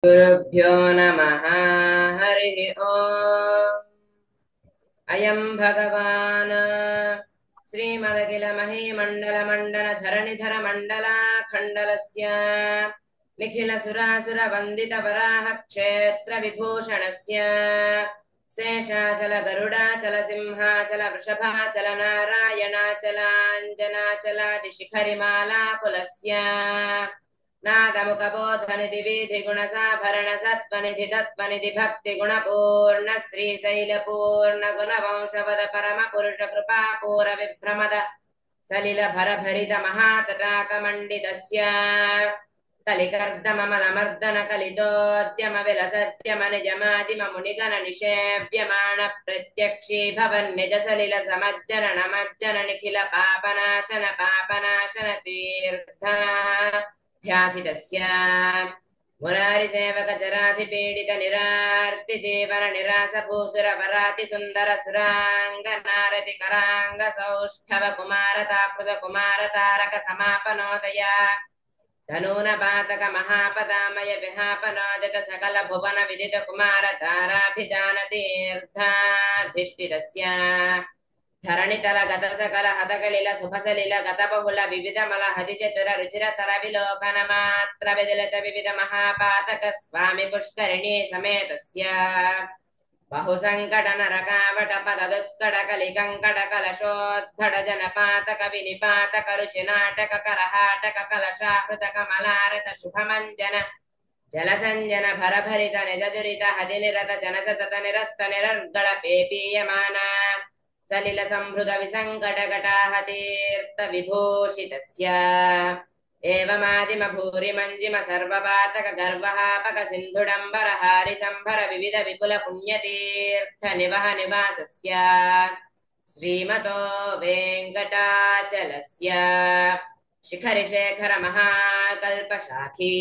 गुरुभ्यो नमः। हरिः ओम्। अयं भगवान् श्रीमदखिलमहीमण्डलमण्डनधरणिधरमण्डलाखण्डलस्य निखिलसुरासुरवन्दितवराह क्षेत्रविभूषणस्य शेषाचल गरुडाचल सिंहाचल वृषभाचल नारायणाचलाञ्जनाचलादिशिखरिमालाकुलस्य नादमुखबोधनिधि विधिगुणसाभरण सत्त्वनिधि तत्त्वनिधि भक्तिगुणपूर्ण श्रीशैलपूर्ण गुणवंशवद परमपुरुष कृपापूरविभ्रमद सलिलभरभरित महातटाकमण्डितस्य कलिकर्दममलमर्दन कलितोद्यम विलसद्यम निजमादिममुनिगण निषेव्यमाण प्रत्यक्षी भवन्निज सलिल समज्जन नमज्जन निखिल पापनाशन तीर्थ ध्यासितस्य मुरारिसेवक जराधिपीडित निरार्ति जीवन निरास भूसुर वराति सुन्दर सुरांगनारति करांग सौष्ठव कुमारताकृत कुमार तारक समापनोदय धनून पातक महापदामय विहापनोदित सकल भुवन विदित कुमार ताराभिजान तीर्थाधिष्ठितस्य धरणितल गत सकल हतकलिल सुभसलिल गत बहुल विविध मल हति चतुर रुचिर तर विलोकन मात्र विदिलित विविध महापातक स्वामी पुष्करिणी समेतस्य बहुसंकट नरकावट पददुत्कट कलिकंकट कलशोद्भट जनपातक विनिपातक रुचि नाटक करहाटक कलशाहृत कमलारत शुभमंजन जलसंजन भरभरित निज दुरित हदिनिरत जनसतत निरस्त निरर्गल पेपीयमान सलिल संभृत विसंकटकटाह तीर्थ विभूषितस्य एवमादिम भूरि मंजिम सर्वपातक गर्वहापक सिन्धुडंबर हारि संभर विविध विपुल पुण्यतीर्थ निवह निवासस्य श्रीमतो वेंकटाचलस्य शिखरि शेखर महाकल्पशाखी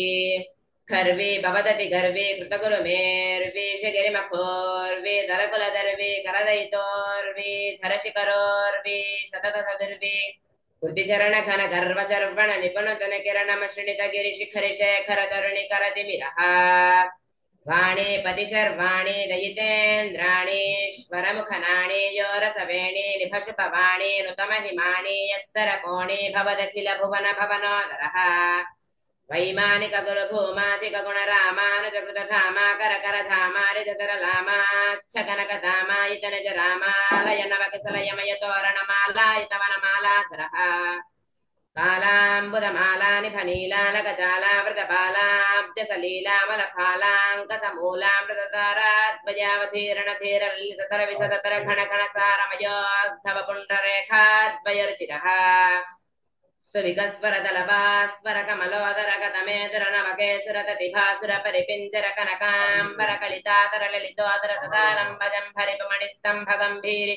खर्वे भवदति गर्वे कृतगुरुमेर्वे शिगिरिमखोर्वे दरकुलदर्वे करदयितोर्वे धरशिखरोर्वे सतत सदुर्वे कृतिचरण घन गर्वचर्वण निपुणतन किरणम श्रीणित गिरिशिखरि शेखर तरुणि करतिमिरः वाणी पतिशर्वाणी दयितेन्द्राणीश्वरमुखनाणी योरसवेणी निभषुपवाणी नुतमहिमाणी यस्तरकोणी भवदखिल भुवन भवनोदरः वैमानिक गुरु भूमाधिक गुण रामानुजकृत धामा कर कर धामारि जतर लामाच्छ कनक धामायित निज रामालय नवकिसलयमय तोरणमालायित वनमालाधरः कालाम्बुदमालानि फनीलानकजालावृतबालाब्ज सलीलामलफालाङ्कसमूलामृतताराद्वयावधीरणधीरलिततर विसदतर घन घन सारमयोद्धव पुण्डरेखाद्वयरुचिरः सुविकस्वर दलभास्वर कमलोदर गतमेदुर नवकेसुर ततिभासुर परिपिञ्जर कनकाम्बर कलितादर ललितोदर तदालम्बजं हरिपमणिस्तम्भ गम्भीरि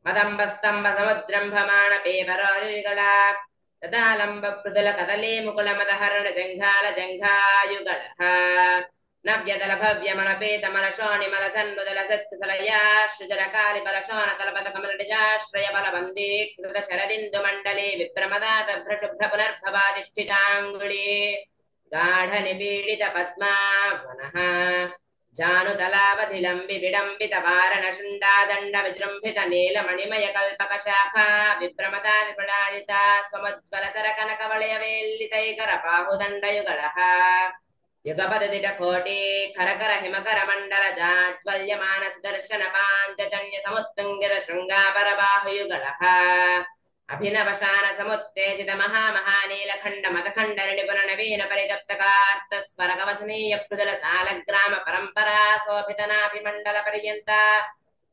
मदम्बस्तम्भ समुद्रम्भमाण पेवरोरिगला तदालम्ब पृथुल कदली मुकुल मदहरण जङ्घाल जङ्घायुगलः नव्यदल भव्यमलपेतमल शोणिमल सन्मुदल सत्कुशलयाश्रुजल कालिबल शोण तलपद कमलनिजाश्रय बलवन्दीकृत शरदिन्दुमण्डले विप्रमदातभ्रशुभ्र पुनर्भवाधिष्ठिताङ्गुली गाढ निपीडित पद्मावनः जानुतलावधिलम्बि विडम्बित वारण शुण्डादण्ड विजृम्भित नीलमणिमय कल्पक शाखा विप्रमदादिप्रलालिता स्वमुज्ज्वलतर कनकवलय वेल्लितैकर बाहुदण्डयुगलः युगपददिट कोटि खरकर हिमकर मण्डल जाज्वल्यमान सुदर्शन पाञ्चजन्य समुत्तुङ्गित शृङ्गापर बाहुयुगलः अभिनवशान समुत्तेजित महामहानीलखण्ड मतखण्ड निपुण नवीन परितप्तकार्त स्वर कवचनीय पृथुल सालग्राम परम्परा शोभितनाभिमण्डल पर्यन्ता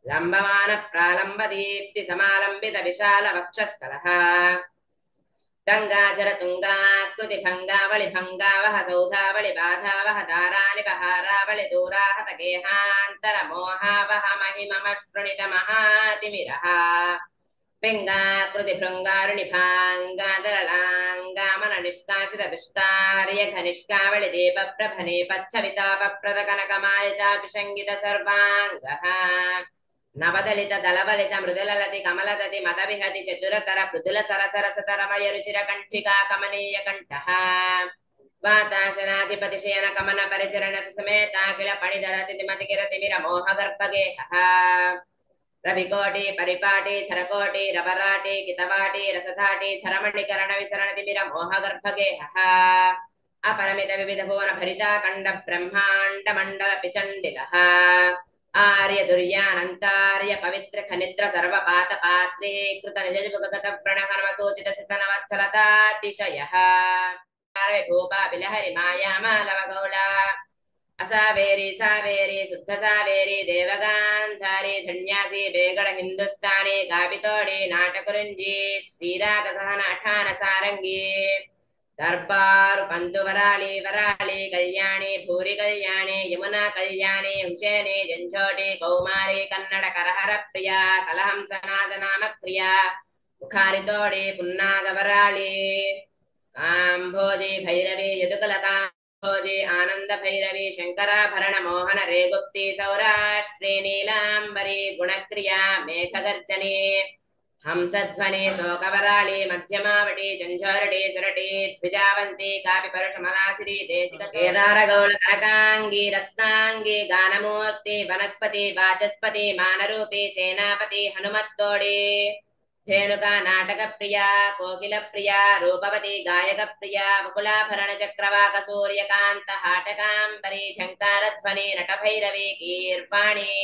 लम्बमान प्रालम्ब दीप्ति समालम्बित विशाल वक्षस्थलः गंगाचर तुंगाकृति भंगावळि भंगावह सौधावळि बाधावह दारानि बहारावळि दूराहत गेहांतर मोहावह महिममश्रुणित महातिमिरः पिंगाकृति भृंगारुणि भांगादरलांगामन निष्काशित दुष्टार्य घनिष्कावळि दीप प्रभने पच्छविताप प्रद कनकमालिताभिषङ्गित सर्वाङ्गः नवदलित दलबलित मृदुललति कमलदति मदविहति चतुरतर पृथुल सरसरसतर मयरुचिर कंठिका कमनीय कंठः वाताशनाधिपतिशयन कमन परिचरणति समेता किल पणिधरति मोहगर्भगेहः रविकोटि परिपाटि थरकोटि रवराटि कितवाटि रसधाटि धरमणिकरण विसरणतिमिर मोहगर्भगेहः अपरमित विविध भुवन भरिता कंड ब्रह्मांड मंडल पिचंडिलः आर्य दुर्यानंतार्य पवित्र खनित्र सर्वपात पात्रे कृत निज भुगत प्रणकर्म सूचित सितनवत्सलतातिशयः भूपा बिलहरि माया मालव गौड़ा असावेरी सावेरी शुद्ध सावेरी देवगांधारी धन्यासी बेगड़ हिंदुस्तानी गाबितोड़ी नाटकुरुंजी श्रीराग सहन अठान सारंगी दरबार पंतु वराली वराली कल्याणी भूरी कल्याणी यमुना कल्याणी हुसैनी जंझोटी कौमारी कन्नड़ करहर प्रिया कलहं सनाद नाम क्रिया मुखारितोड़ी पुन्नाग वराली काम्भोजी भैरवी यदुकलका भोजे आनंद भैरवी शंकराभरण मोहन रेगुप्ती सौराष्ट्रे नीलांबरी गुणक्रिया मेघगर्जने हंसध्वनि शोकवराळी मध्यमावटी जंझोरटी सुरटी द्विजावंती कापि परुषमलासिरी देशिक केदार गौल कनकांगी रत्नांगी गानमूर्ति वनस्पति वाचस्पति मानरूपी सेनापति हनुमत्तोडी धेनुका नाटक प्रिया कोकिल प्रिया रूपवती गायक प्रिया वकुलाभरण चक्रवाक सूर्यकांत हाटकांबरी झंकारध्वनि नटभैरवी कीर्वाणी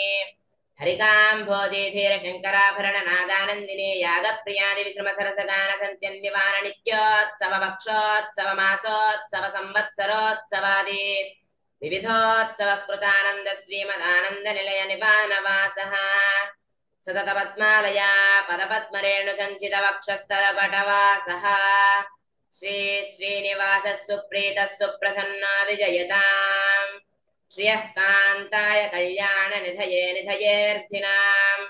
हरिकांभोजे धीर शंकराभरण नागानंदिनी यागप्रियादि विश्रम सरस गान संत्यन्निवार नित्योत्सव भक्षोत्सव मासोत्सव संवत्सरोत्सवादि विविधोत्सव कृतानंद श्रीमदानंद निलय निवानवासः सतत पद्मालया पदपद्मरेणु संचित वक्षस्थलपटवासः श्री श्रीनिवासः सुप्रीतः सुप्रसन्नो विजयताम् श्रियः कान्ताय कल्याण निधये निधयेऽर्थिनाम्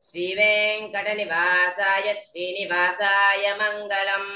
श्रीवेङ्कटनिवासाय श्रीनिवासाय मङ्गलम्।